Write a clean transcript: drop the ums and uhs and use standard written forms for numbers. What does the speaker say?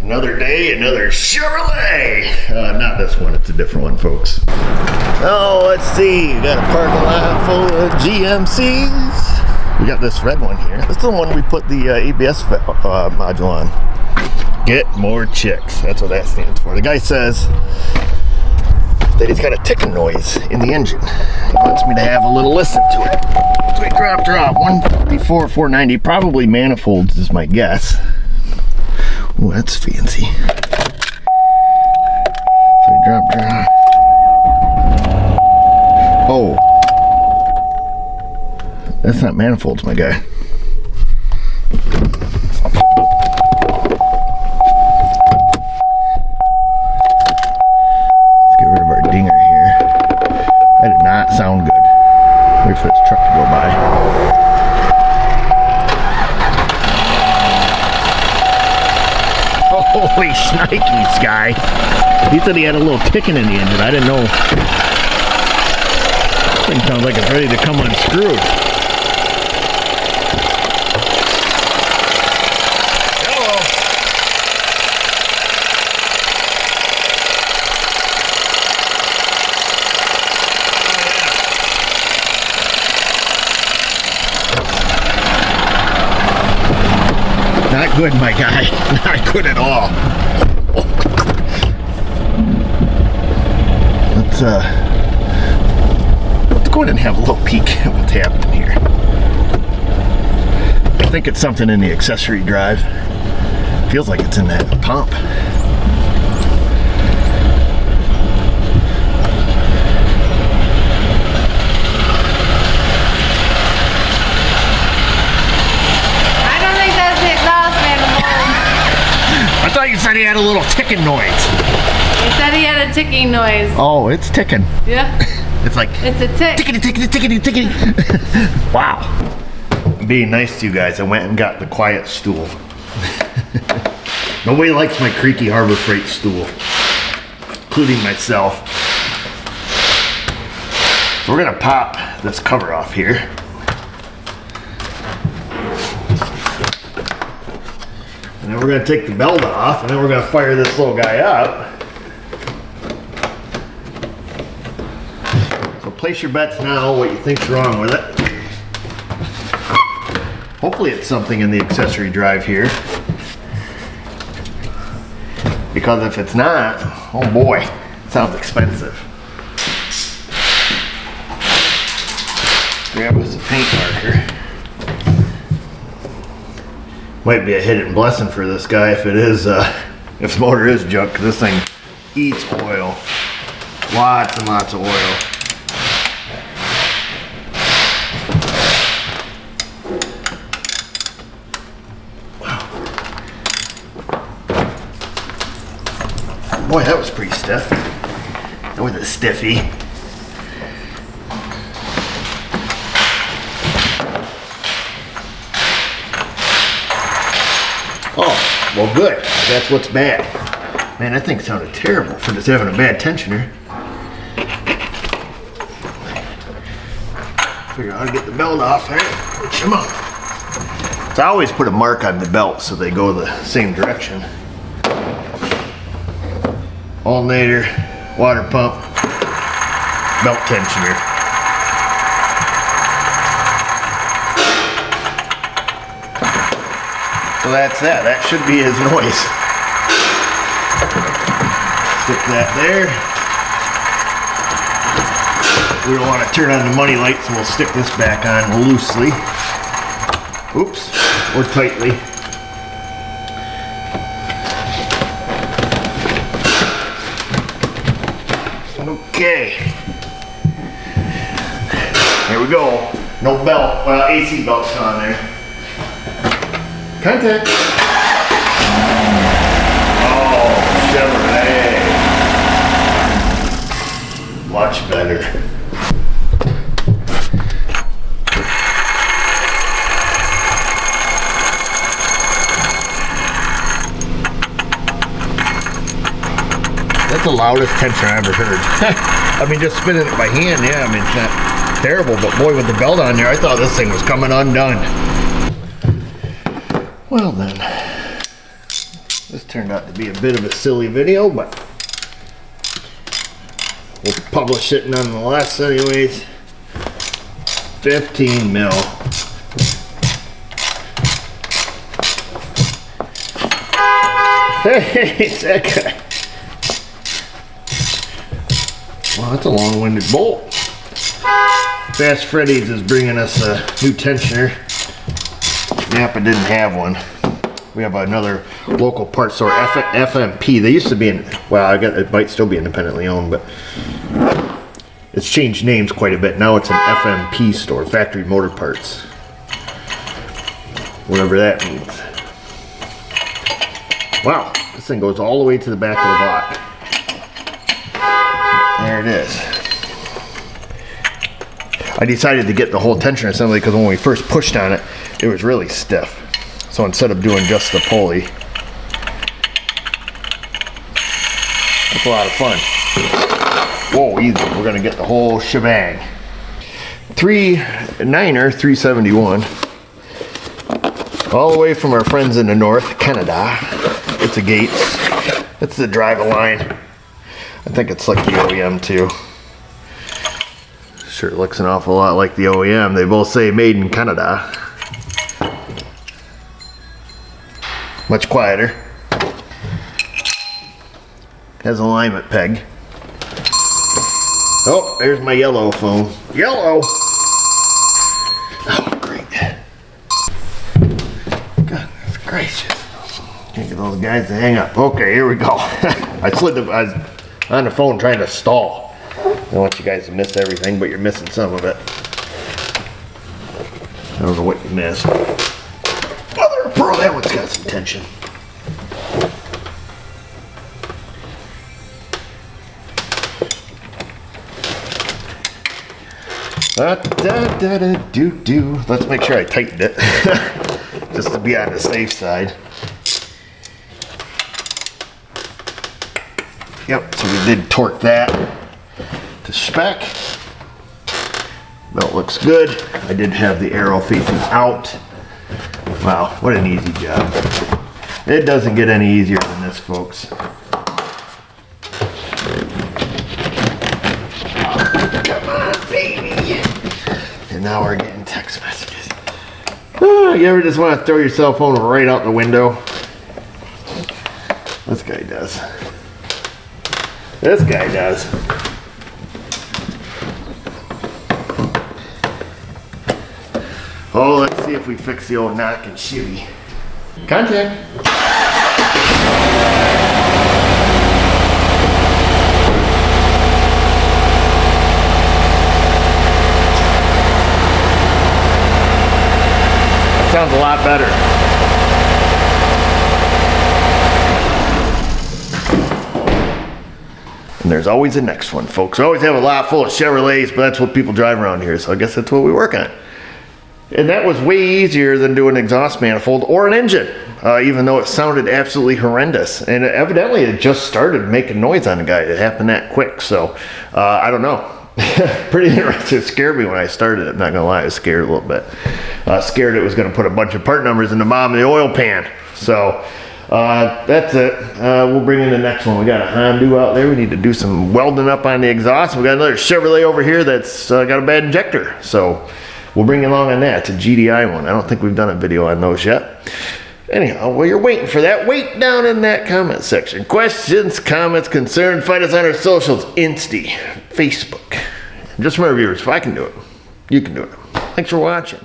Another day, another Chevrolet. Not this one, it's a different one, folks. Oh, let's see. We got a parking lot full of GMCs. We got this red one here. This is the one we put the ABS module on. Get more chicks. That's what that stands for. The guy says that he's got a ticking noise in the engine. He wants me to have a little listen to it. So we dropped her off. 154, 490. Probably manifolds is my guess. Oh, that's fancy. So we dropped her off. Oh. That's not manifolds, my guy. Sound good. Wait for this truck to go by. Holy shnikes, guy. He said he had a little ticking in the engine. I didn't know. This thing sounds like it's ready to come unscrewed. Not good, my guy. Not good at all. Let's go ahead and have a little peek at what's happening here. I think it's something in the accessory drive. Feels like it's in that pump. I thought you said he had a little ticking noise. He said he had a ticking noise. Oh, it's ticking. Yeah. It's like, it's a tick. Tickety, tickety, tickety, tickety. Wow. Being nice to you guys, I went and got the quiet stool. Nobody likes my creaky Harbor Freight stool, including myself. So we're gonna pop this cover off here. And then we're going to take the belt off, and then we're going to fire this little guy up. So place your bets now what you think's wrong with it. Hopefully it's something in the accessory drive here. Because if it's not, oh boy, it sounds expensive. Grab us a paint marker. Might be a hidden blessing for this guy if it is, if the motor is junk, because this thing eats oil. Lots and lots of oil. Wow. Boy, that was pretty stiff. That was a stiffy. Oh, well good. That's what's bad. Man, that thing sounded terrible for just having a bad tensioner. Figure out how to get the belt off there. Come on. So I always put a mark on the belt so they go the same direction. Alternator, water pump, belt tensioner. So that's that. That should be his noise. Stick that there. We don't want to turn on the money light, so we'll stick this back on loosely. Oops, or tightly. Okay. There we go. No belt. Well, AC belt's on there. Contact. Oh, Chevrolet. Much better. That's the loudest tension I ever heard. I mean, just spinning it by hand, yeah, I mean, it's not terrible, but boy, with the belt on there, I thought this thing was coming undone. Well then, this turned out to be a bit of a silly video, but we'll publish it nonetheless anyways. 15 mil. Hey, that guy. Wow, that's a long-winded bolt. Fast Freddy's is bringing us a new tensioner. Napa didn't have one. We have another local parts store, FMP. They used to be it might still be independently owned, but it's changed names quite a bit. Now it's an FMP store, Factory Motor Parts. Whatever that means. Wow, this thing goes all the way to the back of the block. There it is. I decided to get the whole tensioner assembly because when we first pushed on it, it was really stiff. So instead of doing just the pulley, it's a lot of fun. Whoa, easy. We're gonna get the whole shebang. 3.9er 371. All the way from our friends in the north, Canada. It's a Gates. It's the drive-a-line. I think it's like the OEM too. Sure looks an awful lot like the OEM. They both say made in Canada. Much quieter. Has alignment peg. Oh, there's my yellow phone. Yellow! Oh, great. Goodness gracious. Can't get those guys to hang up. Okay, here we go. I was on the phone trying to stall. I don't want you guys to miss everything, but you're missing some of it. I don't know what you missed. Mother of pearl, that one's got some tension. Da-da-da-da-do-do. Let's make sure I tightened it. Just to be on the safe side. Yep, so we did torque that to spec. Belt looks good. I did have the arrow facing out. Wow, what an easy job. It doesn't get any easier than this, folks. Come on, baby. And now we're getting text messages. You ever just want to throw your cell phone right out the window? This guy does. This guy does. Oh, let's see if we fix the old knock and shivvy. Contact. That sounds a lot better. And there's always the next one, folks. We always have a lot full of Chevrolets, but that's what people drive around here, so I guess that's what we work on. And that was way easier than doing an exhaust manifold or an engine, even though it sounded absolutely horrendous. And evidently it just started making noise on the guy. It happened that quick, so I don't know. Pretty interesting. It scared me when I started. I'm not gonna lie, I was scared a little bit. Scared it was gonna put a bunch of part numbers in the bottom of the oil pan. So that's it. We'll bring in the next one. We got a Honda out there. We need to do some welding up on the exhaust. We got another Chevrolet over here that's got a bad injector. So we'll bring you along on that. It's a GDI one. I don't think we've done a video on those yet. Anyhow, while you're waiting for that, wait down in that comment section. Questions, comments, concerns, find us on our socials, Insta, Facebook. And just remember, viewers, if I can do it, you can do it. Thanks for watching.